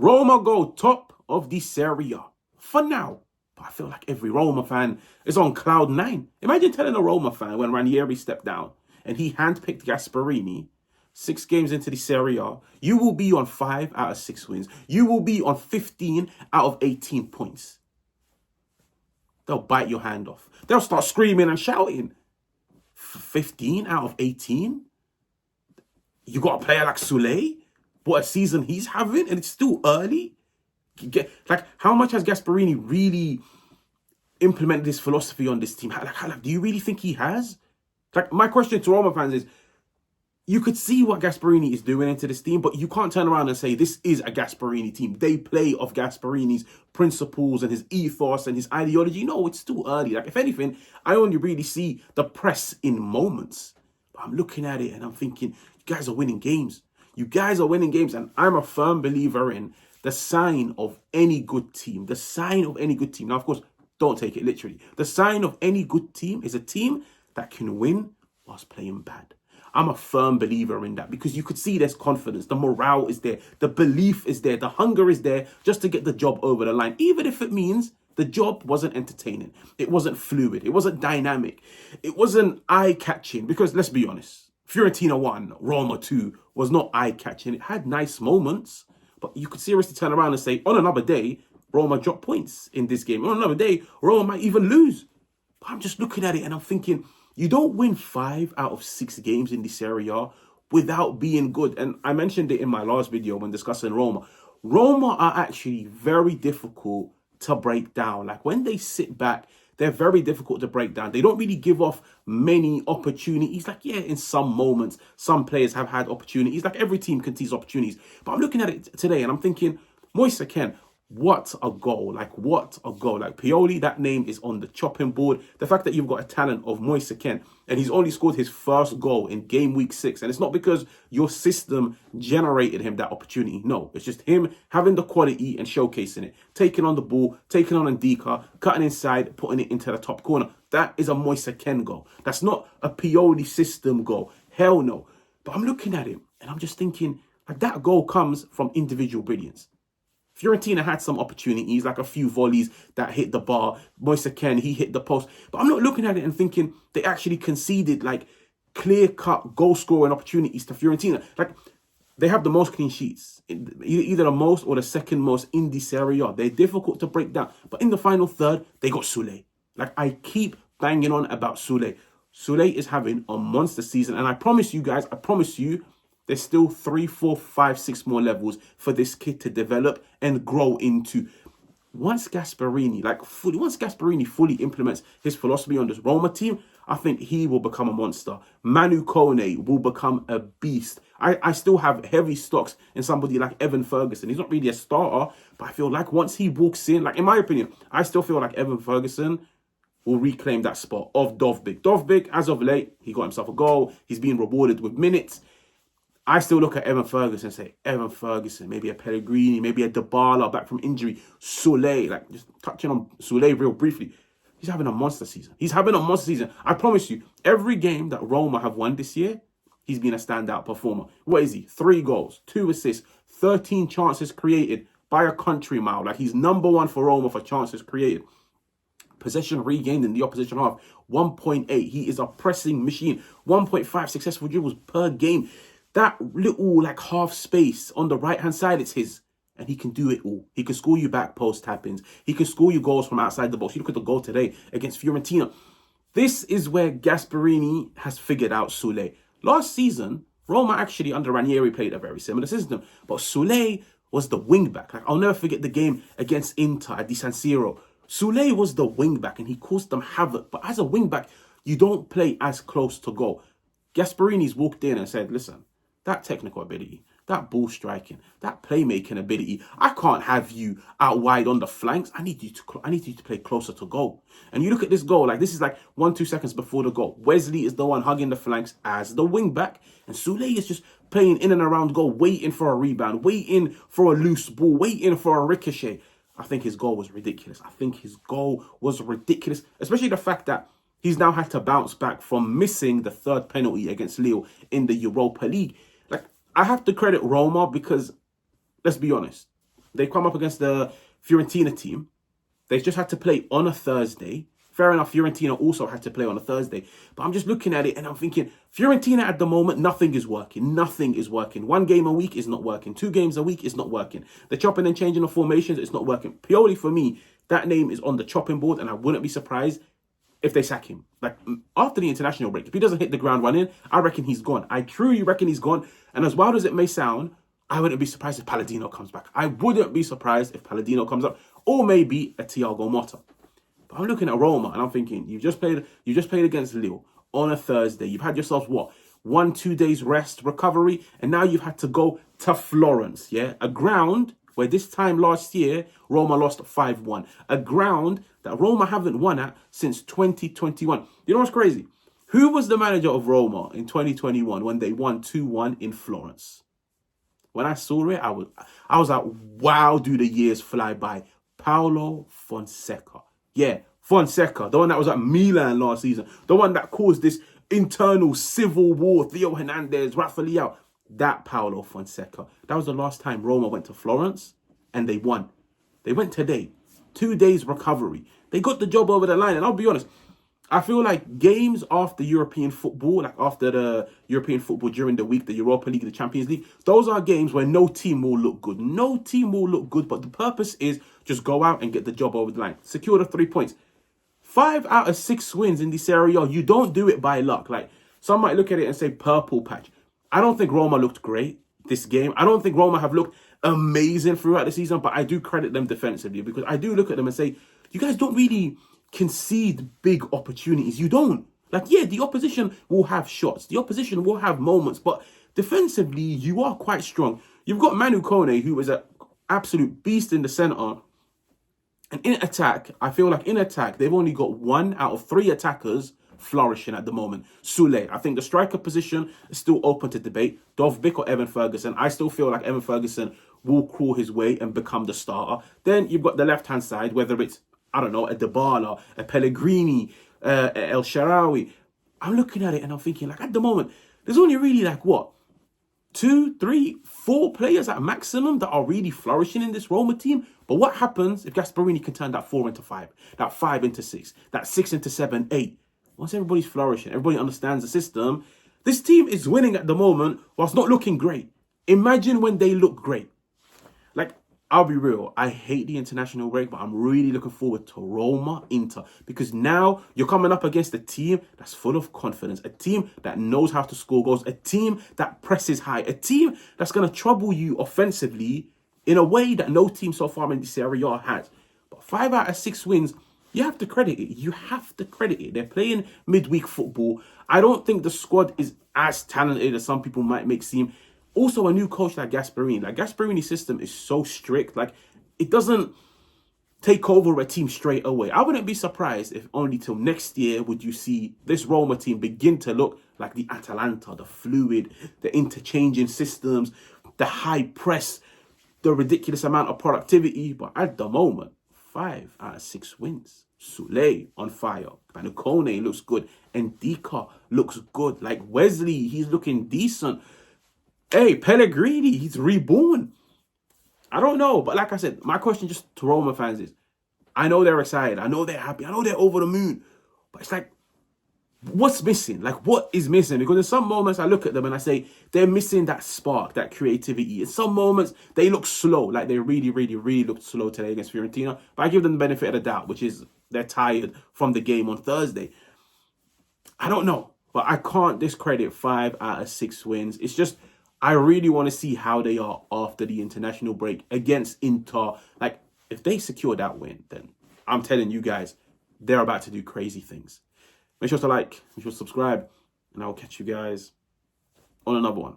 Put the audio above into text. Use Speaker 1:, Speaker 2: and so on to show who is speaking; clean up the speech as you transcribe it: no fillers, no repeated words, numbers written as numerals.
Speaker 1: Roma go top of the Serie A for now. But I feel like every Roma fan is on cloud nine. Imagine telling a Roma fan when Ranieri stepped down and he handpicked Gasperini 6 games into the Serie A, you will be on 5 out of 6 wins. You will be on 15 out of 18 points. They'll bite your hand off. They'll start screaming and shouting. 15 out of 18? You got a player like Soule? What a season he's having, and it's still early? Like, how much has Gasperini really implemented this philosophy on this team? Do you really think he has? Like, my question to Roma fans is, you could see what Gasperini is doing into this team, but you can't turn around and say this is a Gasperini team. They play off Gasperini's principles and his ethos and his ideology. No, it's too early. Like, if anything, I only really see the press in moments. But I'm looking at it and I'm thinking, you guys are winning games. You guys are winning games. And I'm a firm believer in the sign of any good team. The sign of any good team. Now, of course, don't take it literally. The sign of any good team is a team that can win whilst playing bad. I'm a firm believer in that because you could see there's confidence. The morale is there. The belief is there. The hunger is there just to get the job over the line. Even if it means the job wasn't entertaining. It wasn't fluid. It wasn't dynamic. It wasn't eye-catching. Because let's be honest, Fiorentina 1, Roma 2 was not eye-catching. It had nice moments. But you could seriously turn around and say, on another day, Roma dropped points in this game. On another day, Roma might even lose. But I'm just looking at it and I'm thinking, you don't win 5 out of 6 games in the Serie A without being good. And I mentioned it in my last video when discussing Roma. Roma are actually very difficult to break down. Like, when they sit back, they're very difficult to break down. They don't really give off many opportunities. Like, yeah, in some moments, some players have had opportunities. Like, every team can seize opportunities. But I'm looking at it today and I'm thinking, Matias Soule, what a goal. Like, what a goal. Like, Pioli, that name is on the chopping board. The fact that you've got a talent of Matias Soule and he's only scored his first goal in game week 6. And it's not because your system generated him that opportunity. No, it's just him having the quality and showcasing it. Taking on the ball, taking on Ndika, cutting inside, putting it into the top corner. That is a Matias Soule goal. That's not a Pioli system goal. Hell no. But I'm looking at him and I'm just thinking, like, that goal comes from individual brilliance. Fiorentina had some opportunities, like a few volleys that hit the bar. Matias Soule, he hit the post. But I'm not looking at it and thinking they actually conceded, like, clear-cut goal-scoring opportunities to Fiorentina. Like, they have the most clean sheets. Either the most or the second most in the Serie A. They're difficult to break down. But in the final third, they got Soule. Like, I keep banging on about Soule. Soule is having a monster season. And I promise you guys, there's still 3, 4, 5, 6 more levels for this kid to develop and grow into. Once Gasperini fully implements his philosophy on this Roma team, I think he will become a monster. Manu Kone will become a beast. I still have heavy stocks in somebody like Evan Ferguson. He's not really a starter, but I feel like once he walks in, like, in my opinion, I still feel like Evan Ferguson will reclaim that spot of Dovbyk. Dovbyk, as of late, he got himself a goal. He's being rewarded with minutes. I still look at Evan Ferguson and say, Evan Ferguson, maybe a Pellegrini, maybe a Dybala back from injury, Soule, like, just touching on Soule real briefly. He's having a monster season. I promise you, every game that Roma have won this year, he's been a standout performer. What is he? 3 goals, 2 assists, 13 chances created by a country mile. Like, he's number 1 for Roma for chances created. Possession regained in the opposition half, 1.8. He is a pressing machine. 1.5 successful dribbles per game. That little, like, half space on the right-hand side, it's his. And he can do it all. He can score you back post tap-ins. He can score you goals from outside the box. You look at the goal today against Fiorentina. This is where Gasperini has figured out Soule. Last season, Roma actually under Ranieri played a very similar system. But Soule was the wing-back. Like, I'll never forget the game against Inter at the San Siro. Soule was the wing-back and he caused them havoc. But as a wing-back, you don't play as close to goal. Gasperini's walked in and said, listen, that technical ability, that ball striking, that playmaking ability, I can't have you out wide on the flanks. I need you to play closer to goal. And you look at this goal, like, this is like 1-2 seconds before the goal. Wesley is the one hugging the flanks as the wing back, and Soule is just playing in and around goal, waiting for a rebound, waiting for a loose ball, waiting for a ricochet. I think his goal was ridiculous. Especially the fact that he's now had to bounce back from missing the 3rd penalty against Lille in the Europa League. Like, I have to credit Roma because, let's be honest, They come up against the Fiorentina team. They just had to play on a Thursday. Fair enough, Fiorentina also had to play on a Thursday. But I'm just looking at it and I'm thinking, Fiorentina at the moment, nothing is working. Nothing is working. 1 game a week is not working. 2 games a week is not working. The chopping and changing of formations is not working. Pioli, for me, that name is on the chopping board, and I wouldn't be surprised if they sack him. Like, after the international break, if he doesn't hit the ground running, I reckon he's gone. I truly reckon he's gone. And as wild as it may sound, I wouldn't be surprised if Palladino comes back. I wouldn't be surprised if Palladino comes up, or maybe a Thiago Motta. But I'm looking at Roma and I'm thinking, you just played against Lille on a Thursday. You've had yourselves, what, 1-2 days rest, recovery, and now you've had to go to Florence, yeah? A ground where this time last year, Roma lost 5-1. A ground that Roma haven't won at since 2021. You know what's crazy? Who was the manager of Roma in 2021 when they won 2-1 in Florence? When I saw it, I was like, wow, do the years fly by. Paulo Fonseca. Yeah, Fonseca, the one that was at Milan last season. The one that caused this internal civil war. Theo Hernandez, Rafa Leao. That Paulo Fonseca. That was the last time Roma went to Florence and they won. They went today. 2 days recovery. They got the job over the line. And I'll be honest, I feel like games after European football, like after the European football during the week, the Europa League, the Champions League, those are games where no team will look good. No team will look good, but the purpose is just go out and get the job over the line. Secure the 3 points. 5 out of 6 wins in the Serie A. You don't do it by luck. Like, some might look at it and say purple patch. I don't think Roma looked great this game. I don't think Roma have looked amazing throughout the season, but I do credit them defensively because I do look at them and say, you guys don't really concede big opportunities. You don't. Like, yeah, the opposition will have shots. The opposition will have moments, but defensively, you are quite strong. You've got Manu Kone, who is an absolute beast in the centre. And in attack, I feel like in attack, they've only got 1 out of 3 attackers flourishing at the moment. Soule. I think the striker position is still open to debate. Dovbyk or Evan Ferguson. I still feel like Evan Ferguson will crawl his way and become the starter. Then you've got the left-hand side, whether it's, I don't know, a Dybala, a Pellegrini, El Shaarawy. I'm looking at it and I'm thinking, like, at the moment, there's only really like, what, 2, 3, 4 players at maximum that are really flourishing in this Roma team. But what happens if Gasperini can turn that 4 into 5, that 5 into 6, that 6 into 7, 8? Once everybody's flourishing, everybody understands the system, this team is winning at the moment whilst not looking great. Imagine when they look great. Like, I'll be real, I hate the international break, but I'm really looking forward to Roma Inter because now you're coming up against a team that's full of confidence, a team that knows how to score goals, a team that presses high, a team that's going to trouble you offensively in a way that no team so far in the Serie A has. But 5 out of 6 wins, you have to credit it. You have to credit it. They're playing midweek football. I don't think the squad is as talented as some people might make seem. Also, a new coach like Gasperini. Like, Gasperini's system is so strict. Like, it doesn't take over a team straight away. I wouldn't be surprised if only till next year would you see this Roma team begin to look like the Atalanta, the fluid, the interchanging systems, the high press, the ridiculous amount of productivity. But at the moment, 5 out of 6 wins. Soule on fire. Manu Kone looks good. Ndika looks good. Like, Wesley, he's looking decent. Hey, Pellegrini, he's reborn. I don't know. But like I said, my question just to Roma fans is, I know they're excited. I know they're happy. I know they're over the moon. But it's like, what's missing? Like, what is missing? Because in some moments I look at them and I say, they're missing that spark, that creativity. In some moments, they look slow. Like, they really, really, really looked slow today against Fiorentina. But I give them the benefit of the doubt, which is they're tired from the game on Thursday. I don't know. But I can't discredit 5 out of 6 wins. It's just, I really want to see how they are after the international break against Inter. Like, if they secure that win, then I'm telling you guys, they're about to do crazy things. Make sure to like, make sure to subscribe, and I will catch you guys on another one.